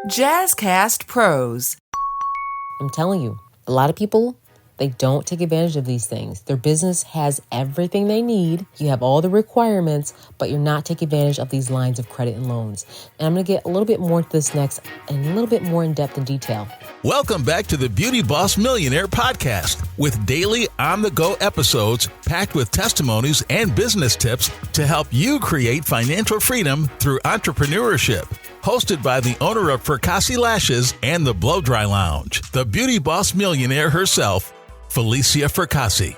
JazzCast Pros. I'm telling you, a lot of people, they don't take advantage of these things. Their business has everything they need. You have all the requirements, but you're not taking advantage of these lines of credit and loans. And I'm going to get a little bit more into this next and a little bit more in depth and detail. Welcome back to the Beauty Boss Millionaire podcast with daily on-the-go episodes packed with testimonies and business tips to help you create financial freedom through entrepreneurship. Hosted by the owner of Fracassi Lashes and the Blow Dry Lounge, the Beauty Boss Millionaire herself, Falicia Fracassi.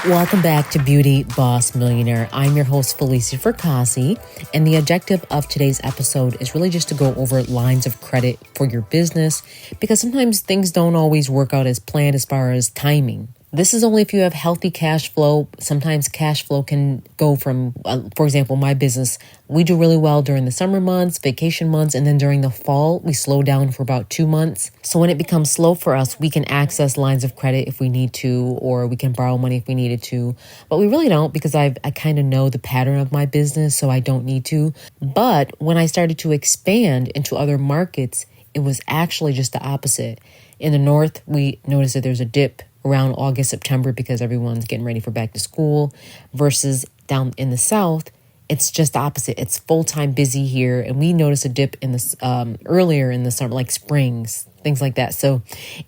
Welcome back to Beauty Boss Millionaire. I'm your host, Falicia Fracassi, and the objective of today's episode is really just to go over lines of credit for your business, because sometimes things don't always work out as planned as far as timing. This is only if you have healthy cash flow. Sometimes cash flow can go from, for example, my business, we do really well during the summer months, vacation months, and then during the fall, we slow down for about 2 months. So when it becomes slow for us, we can access lines of credit if we need to, or we can borrow money if we needed to. But we really don't, because I kind of know the pattern of my business, so I don't need to. But when I started to expand into other markets, it was actually just the opposite. In the north, we noticed that there's a dip around August, September, because everyone's getting ready for back to school, versus down in the south, it's just the opposite. It's full-time busy here. And we notice a dip in the earlier in the summer, like springs, things like that. So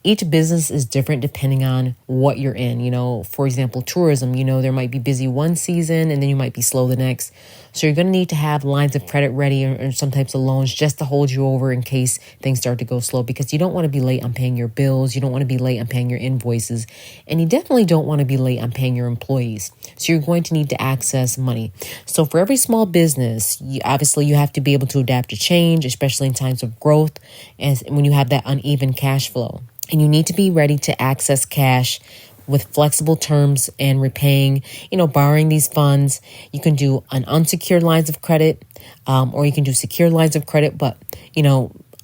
each business is different depending on what you're in. You know, for example, tourism, there might be busy one season and then you might be slow the next. So you're going to need to have lines of credit ready or some types of loans just to hold you over in case things start to go slow, because you don't want to be late on paying your bills. You don't want to be late on paying your invoices, and you definitely don't want to be late on paying your employees. So you're going to need to access money. So for every small business, obviously you have to be able to adapt to change, especially in times of growth and when you have that uneven cash flow. And you need to be ready to access cash with flexible terms and repaying, borrowing these funds. You can do an unsecured lines of credit, or you can do secured lines of credit. But,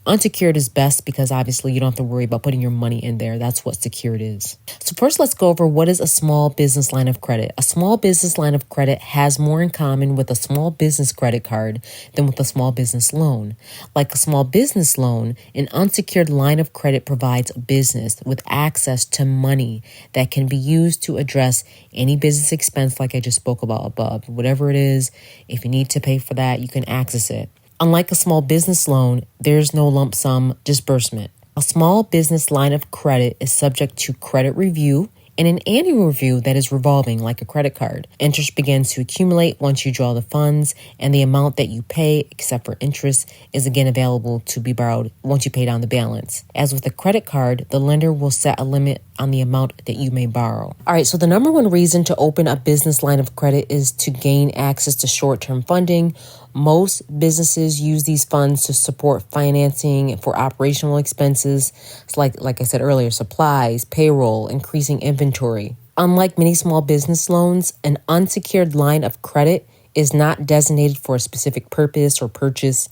unsecured is best because obviously you don't have to worry about putting your money in there. That's what secured is. So first, let's go over what is a small business line of credit. A small business line of credit has more in common with a small business credit card than with a small business loan. Like a small business loan, an unsecured line of credit provides a business with access to money that can be used to address any business expense like I just spoke about above. Whatever it is, if you need to pay for that, you can access it. Unlike a small business loan, there's no lump sum disbursement. A small business line of credit is subject to credit review and an annual review that is revolving like a credit card. Interest begins to accumulate once you draw the funds, and the amount that you pay, except for interest, is again available to be borrowed once you pay down the balance. As with a credit card, the lender will set a limit on the amount that you may borrow. All right, so the number one reason to open a business line of credit is to gain access to short-term funding. Most businesses use these funds to support financing for operational expenses, like I said earlier, supplies, payroll, increasing inventory. Unlike many small business loans, an unsecured line of credit is not designated for a specific purpose or purchase.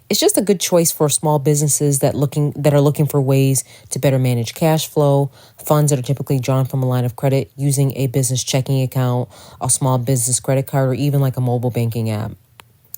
It's just a good choice for small businesses that are looking for ways to better manage cash flow, funds that are typically drawn from a line of credit using a business checking account, a small business credit card, or even like a mobile banking app.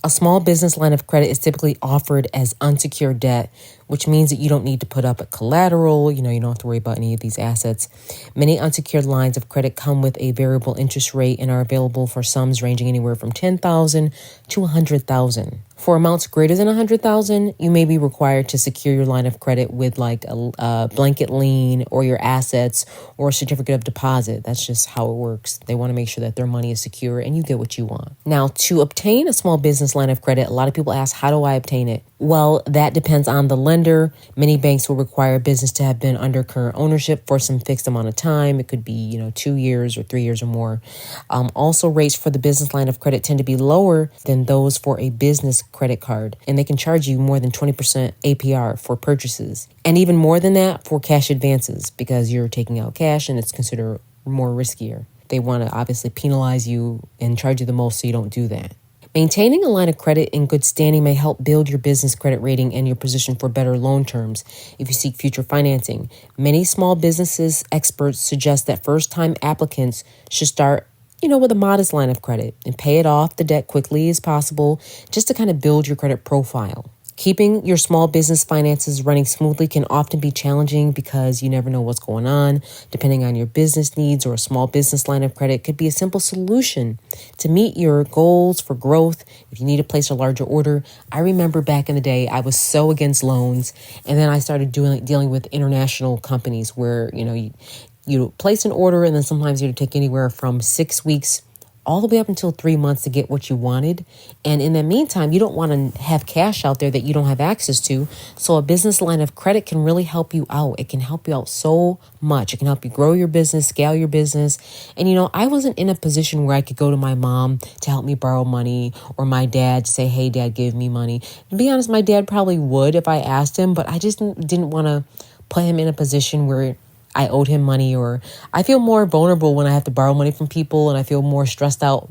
A small business line of credit is typically offered as unsecured debt, which means that you don't need to put up a collateral. You don't have to worry about any of these assets. Many unsecured lines of credit come with a variable interest rate and are available for sums ranging anywhere from $10,000 to $100,000. For amounts greater than $100,000, you may be required to secure your line of credit with like a blanket lien or your assets or a certificate of deposit. That's just how it works. They want to make sure that their money is secure and you get what you want. Now, to obtain a small business line of credit, a lot of people ask, how do I obtain it? Well, that depends on the lender. Many banks will require a business to have been under current ownership for some fixed amount of time. It could be, 2 years or 3 years or more. Also, rates for the business line of credit tend to be lower than those for a business credit card, and they can charge you more than 20% APR for purchases, and even more than that for cash advances because you're taking out cash and it's considered more riskier. They want to obviously penalize you and charge you the most so you don't do that. Maintaining a line of credit in good standing may help build your business credit rating and your position for better loan terms if you seek future financing. Many small businesses experts suggest that first-time applicants should start with a modest line of credit and pay it off the debt quickly as possible just to kind of build your credit profile. Keeping your small business finances running smoothly can often be challenging because you never know what's going on. Depending on your business needs, or a small business line of credit could be a simple solution to meet your goals for growth. If you need to place a larger order, I remember back in the day, I was so against loans. And then I started dealing with international companies where, you place an order and then sometimes you take anywhere from 6 weeks all the way up until 3 months to get what you wanted. And in the meantime, you don't want to have cash out there that you don't have access to. So a business line of credit can really help you out. It can help you out so much. It can help you grow your business, scale your business. And, I wasn't in a position where I could go to my mom to help me borrow money, or my dad to say, hey, Dad, give me money. To be honest, my dad probably would if I asked him, but I just didn't want to put him in a position where I owed him money, or I feel more vulnerable when I have to borrow money from people, and I feel more stressed out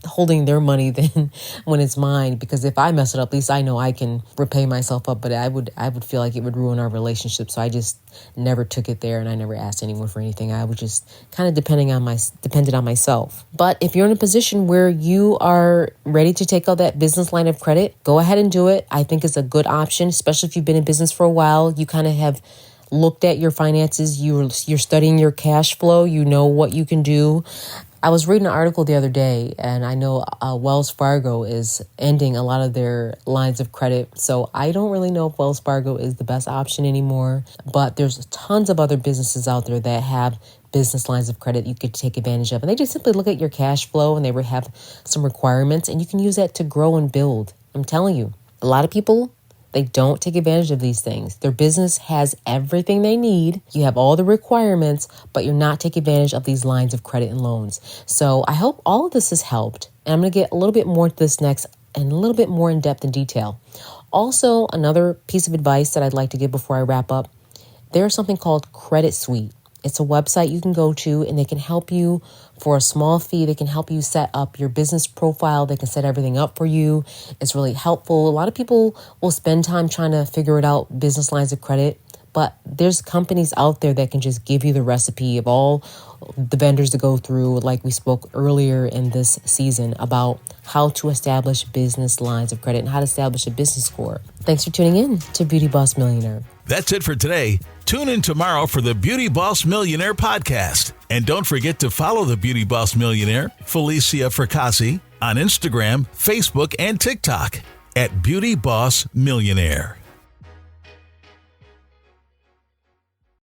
holding their money than when it's mine, because if I mess it up, at least I know I can repay myself up, but I would feel like it would ruin our relationship. So I just never took it there, and I never asked anyone for anything. I was just kind of dependent on myself. But if you're in a position where you are ready to take out that business line of credit, go ahead and do it. I think it's a good option, especially if you've been in business for a while. You kind of have looked at your finances, you're studying your cash flow, you know what you can do. I was reading an article the other day, and I know Wells Fargo is ending a lot of their lines of credit. So I don't really know if Wells Fargo is the best option anymore, but there's tons of other businesses out there that have business lines of credit you could take advantage of. And they just simply look at your cash flow, and they have some requirements, and you can use that to grow and build. I'm telling you, a lot of people, they don't take advantage of these things. Their business has everything they need. You have all the requirements, but you're not taking advantage of these lines of credit and loans. So I hope all of this has helped. And I'm going to get a little bit more to this next, and a little bit more in depth and detail. Also, another piece of advice that I'd like to give before I wrap up, there's something called Credit Suite. It's a website you can go to, and they can help you for a small fee. They can help you set up your business profile. They can set everything up for you. It's really helpful. A lot of people will spend time trying to figure it out, business lines of credit, but there's companies out there that can just give you the recipe of all the vendors to go through, like we spoke earlier in this season about how to establish business lines of credit and how to establish a business score. Thanks for tuning in to Beauty Boss Millionaire. That's it for today. Tune in tomorrow for the Beauty Boss Millionaire podcast. And don't forget to follow the Beauty Boss Millionaire, Falicia Fracassi, on Instagram, Facebook, and TikTok at Beauty Boss Millionaire.